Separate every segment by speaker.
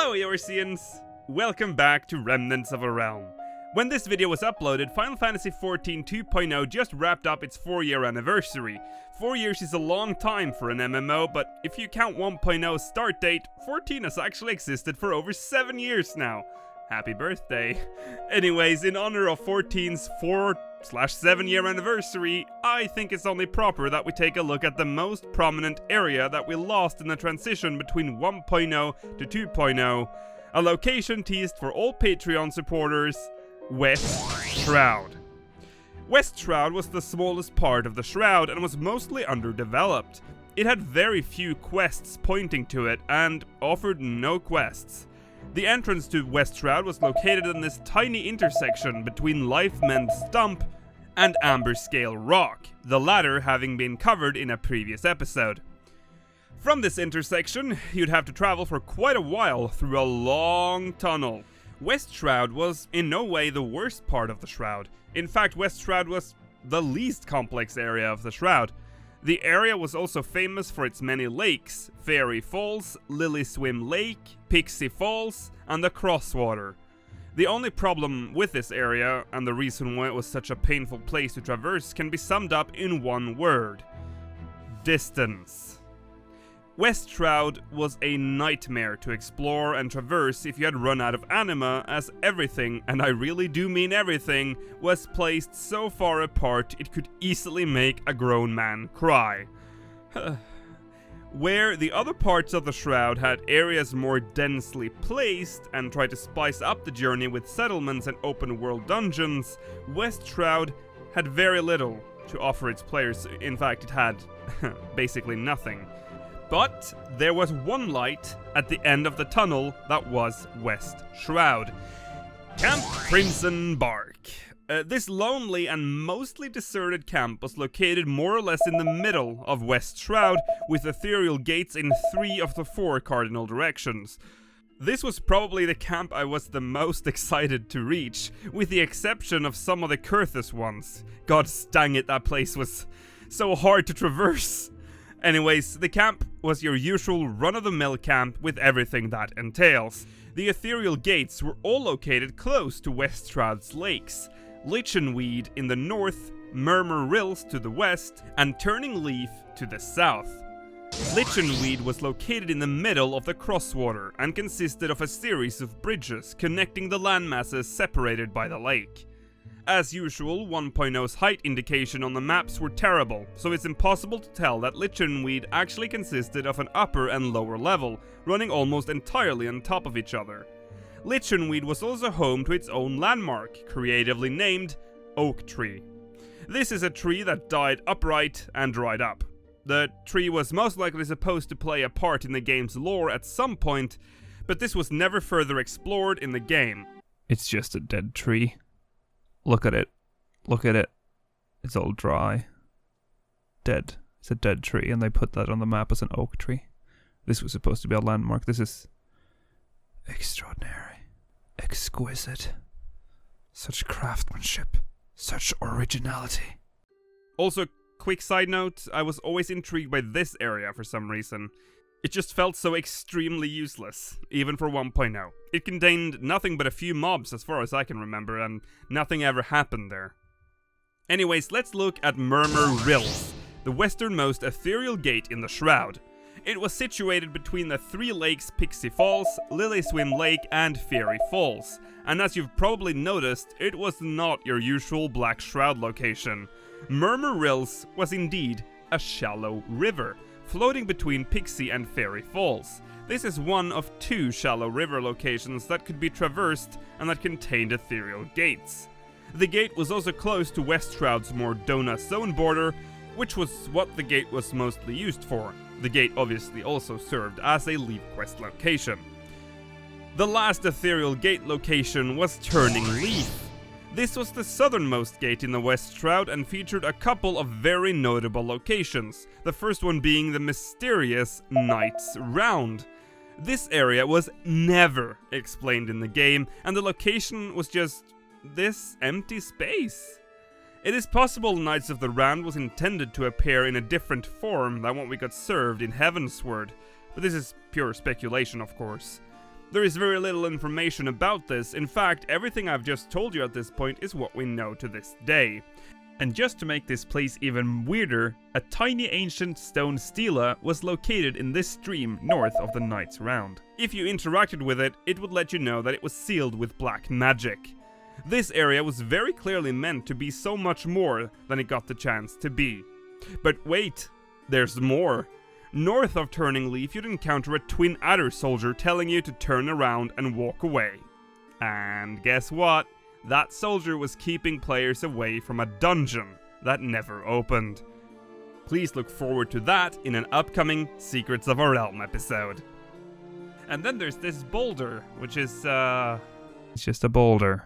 Speaker 1: Hello Eorzeans! Welcome back to Remnants of a Realm. When this video was uploaded, Final Fantasy XIV 2.0 just wrapped up its 4-year anniversary. 4 years is a long time for an MMO, but if you count 1.0's start date, 14 has actually existed for over 7 years now. Happy birthday. Anyways, in honor of 14's 4/7-year anniversary, I think it's only proper that we take a look at the most prominent area that we lost in the transition between 1.0 to 2.0, a location teased for all Patreon supporters, West Shroud. West Shroud was the smallest part of the Shroud and was mostly underdeveloped. It had very few quests pointing to it and offered no quests. The entrance to West Shroud was located in this tiny intersection between Lifemend Stump and Amber Scale Rock, the latter having been covered in a previous episode. From this intersection, you'd have to travel for quite a while through a long tunnel. West Shroud was in no way the worst part of the Shroud. In fact, West Shroud was the least complex area of the Shroud. The area was also famous for its many lakes: Fairy Falls, Lily Swim Lake, Pixie Falls, and the Crosswater. The only problem with this area, and the reason why it was such a painful place to traverse, can be summed up in one word: distance. West Shroud was a nightmare to explore and traverse if you had run out of anima, as everything, and I really do mean everything, was placed so far apart it could easily make a grown man cry. Where the other parts of the Shroud had areas more densely placed and tried to spice up the journey with settlements and open world dungeons, West Shroud had very little to offer its players. In fact, it had basically nothing. But there was one light at the end of the tunnel that was West Shroud. Camp Crimson Bark. This lonely and mostly deserted camp was located more or less in the middle of West Shroud, with ethereal gates in 3 of the 4 cardinal directions. This was probably the camp I was the most excited to reach, with the exception of some of the Kurthus ones. God dang it, that place was so hard to traverse. Anyways, the camp was your usual run-of-the-mill camp with everything that entails. The ethereal gates were all located close to West Shroud's lakes: Lichenweed in the north, Murmur Rills to the west, and Turning Leaf to the south. Lichenweed was located in the middle of the Crosswater and consisted of a series of bridges connecting the landmasses separated by the lake. As usual, 1.0's height indication on the maps were terrible, so it's impossible to tell that Lichenweed actually consisted of an upper and lower level, running almost entirely on top of each other. Lichenweed was also home to its own landmark, creatively named Oak Tree. This is a tree that died upright and dried up. The tree was most likely supposed to play a part in the game's lore at some point, but this was never further explored in the game. It's just a dead tree. Look at it. Look at it. It's all dry. Dead. It's a dead tree, and they put that on the map as an oak tree. This was supposed to be a landmark. This is extraordinary. Exquisite. Such craftsmanship. Such originality. Also, quick side note, I was always intrigued by this area for some reason. It just felt so extremely useless, even for 1.0. It contained nothing but a few mobs as far as I can remember, and nothing ever happened there. Anyways, let's look at Murmur Rills, the westernmost ethereal gate in the Shroud. It was situated between the 3 lakes Pixie Falls, Lily Swim Lake, and Fairy Falls, and as you've probably noticed, it was not your usual Black Shroud location. Murmur Rills was indeed a shallow river, floating between Pixie and Fairy Falls. This is one of 2 shallow river locations that could be traversed and that contained ethereal gates. The gate was also close to West Shroud's more Dona zone border, which was what the gate was mostly used for. The gate obviously also served as a leave quest location. The last ethereal gate location was Turning Leaf. This was the southernmost gate in the West Shroud and featured a couple of very notable locations, the first one being the mysterious Knight's Round. This area was never explained in the game, and the location was just this empty space. It is possible Knights of the Round was intended to appear in a different form than what we got served in Heavensward, but this is pure speculation, of course. There is very little information about this. In fact, everything I've just told you at this point is what we know to this day. And just to make this place even weirder, a tiny ancient stone stela was located in this stream north of the Knight's Round. If you interacted with it, it would let you know that it was sealed with black magic. This area was very clearly meant to be so much more than it got the chance to be. But wait, there's more. North of Turning Leaf, you'd encounter a twin adder soldier telling you to turn around and walk away. And guess what? That soldier was keeping players away from a dungeon that never opened. Please look forward to that in an upcoming Secrets of Our Realm episode. And then there's this boulder, which is, it's just a boulder.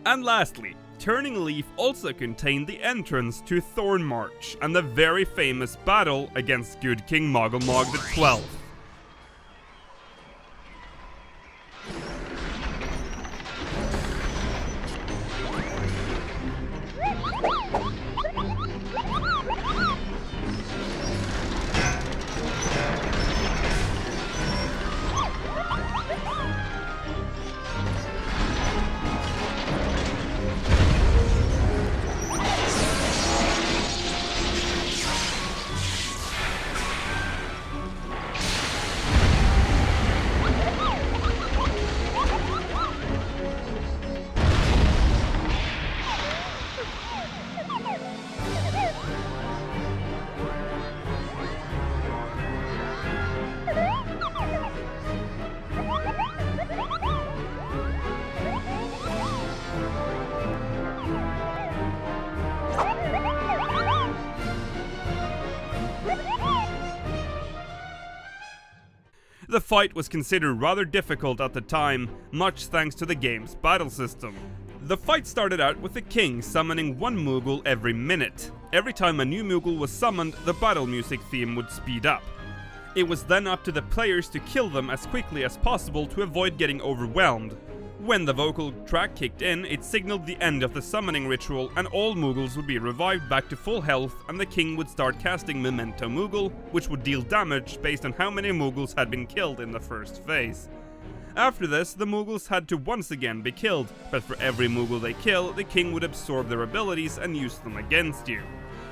Speaker 1: And lastly, Turning Leaf also contained the entrance to Thornmarch and the very famous battle against Good King Moggle Mog the 12th. The fight was considered rather difficult at the time, much thanks to the game's battle system. The fight started out with the king summoning one Moogle every minute. Every time a new Moogle was summoned, the battle music theme would speed up. It was then up to the players to kill them as quickly as possible to avoid getting overwhelmed. When the vocal track kicked in, it signaled the end of the summoning ritual and all Moogles would be revived back to full health and the king would start casting Memento Moogle, which would deal damage based on how many Moogles had been killed in the first phase. After this, the Moogles had to once again be killed, but for every Moogle they kill, the king would absorb their abilities and use them against you.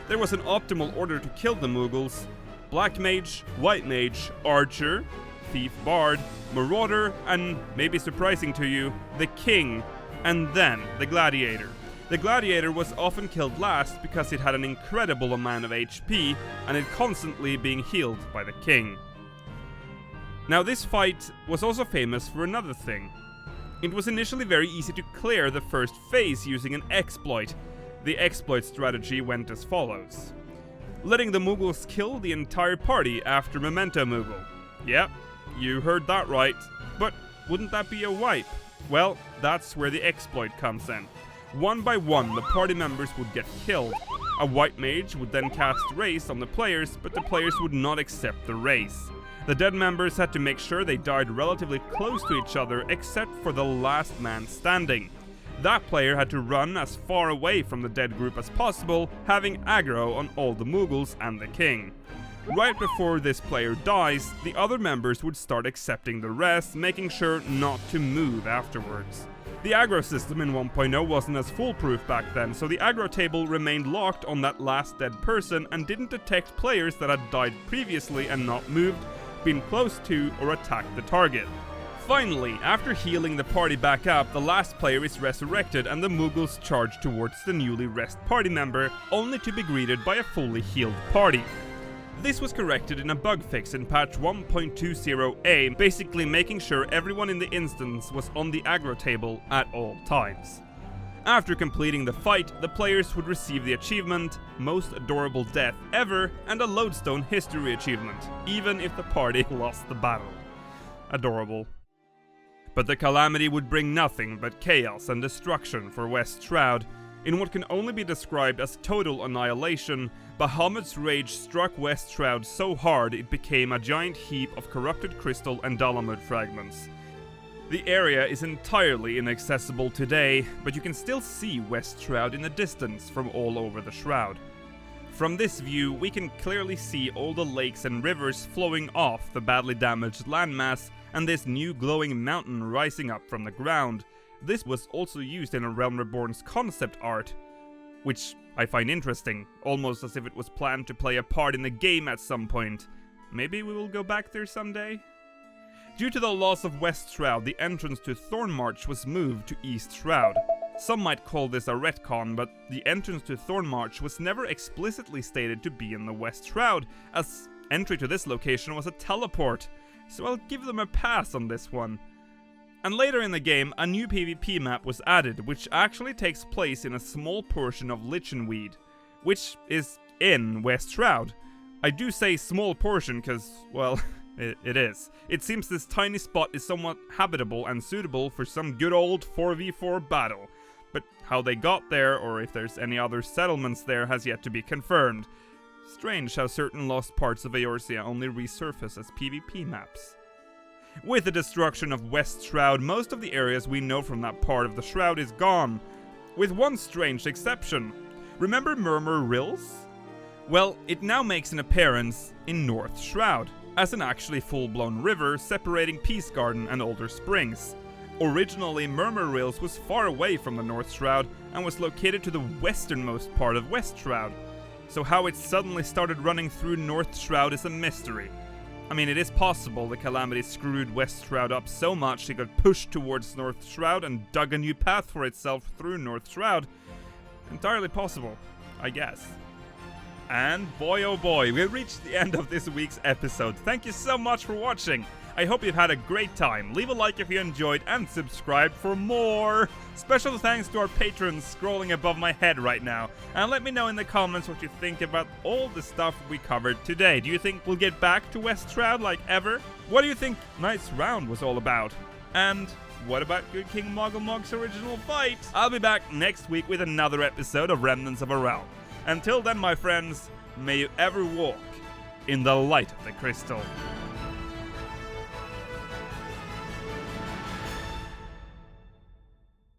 Speaker 1: There was an optimal order to kill the Moogles: Black Mage, White Mage, Archer, Thief Bard, Marauder, and, maybe surprising to you, the King, and then the Gladiator. The Gladiator was often killed last because it had an incredible amount of HP and it constantly being healed by the King. Now this fight was also famous for another thing. It was initially very easy to clear the first phase using an exploit. The exploit strategy went as follows: letting the Moogles kill the entire party after Memento Moogle. Yep, you heard that right. But wouldn't that be a wipe? Well, that's where the exploit comes in. One by one, the party members would get killed. A white mage would then cast Race on the players, but the players would not accept the Race. The dead members had to make sure they died relatively close to each other, except for the last man standing. That player had to run as far away from the dead group as possible, having aggro on all the Moogles and the king. Right before this player dies, the other members would start accepting the rest, making sure not to move afterwards. The aggro system in 1.0 wasn't as foolproof back then, so the aggro table remained locked on that last dead person and didn't detect players that had died previously and not moved, been close to, or attacked the target. Finally, after healing the party back up, the last player is resurrected and the Moogles charge towards the newly rest party member, only to be greeted by a fully healed party. This was corrected in a bug fix in patch 1.20a, basically making sure everyone in the instance was on the aggro table at all times. After completing the fight, the players would receive the achievement, Most Adorable Death Ever, and a Lodestone History achievement, even if the party lost the battle. Adorable. But the calamity would bring nothing but chaos and destruction for West Shroud. In what can only be described as total annihilation, Bahamut's rage struck West Shroud so hard it became a giant heap of corrupted crystal and Dalamud fragments. The area is entirely inaccessible today, but you can still see West Shroud in the distance from all over the Shroud. From this view, we can clearly see all the lakes and rivers flowing off the badly damaged landmass, and this new glowing mountain rising up from the ground. This was also used in A Realm Reborn's concept art, which I find interesting, almost as if it was planned to play a part in the game at some point. Maybe we will go back there someday? Due to the loss of West Shroud, the entrance to Thornmarch was moved to East Shroud. Some might call this a retcon, but the entrance to Thornmarch was never explicitly stated to be in the West Shroud, as entry to this location was a teleport, so I'll give them a pass on this one. And later in the game, a new PvP map was added, which actually takes place in a small portion of Lichenweed, which is in West Shroud. I do say small portion because, well, it is. It seems this tiny spot is somewhat habitable and suitable for some good old 4v4 battle. But how they got there, or if there's any other settlements there, has yet to be confirmed. Strange how certain lost parts of Eorzea only resurface as PvP maps. With the destruction of West Shroud, most of the areas we know from that part of the Shroud is gone, with one strange exception. Remember Murmur Rills? Well, it now makes an appearance in North Shroud, as an actually full-blown river separating Peace Garden and Older Springs. Originally, Murmur Rills was far away from the North Shroud and was located to the westernmost part of West Shroud, so how it suddenly started running through North Shroud is a mystery. I mean, it is possible the Calamity screwed West Shroud up so much it got pushed towards North Shroud and dug a new path for itself through North Shroud. Entirely possible, I guess. And boy oh boy, we reached the end of this week's episode. Thank you so much for watching. I hope you've had a great time. Leave a like if you enjoyed and subscribe for more. Special thanks to our patrons scrolling above my head right now. And let me know in the comments what you think about all the stuff we covered today. Do you think we'll get back to West Shroud like ever? What do you think Night's Round was all about? And what about Good King Moggle Mog's original fight? I'll be back next week with another episode of Remnants of a Realm. Until then, my friends, may you ever walk in the light of the crystal.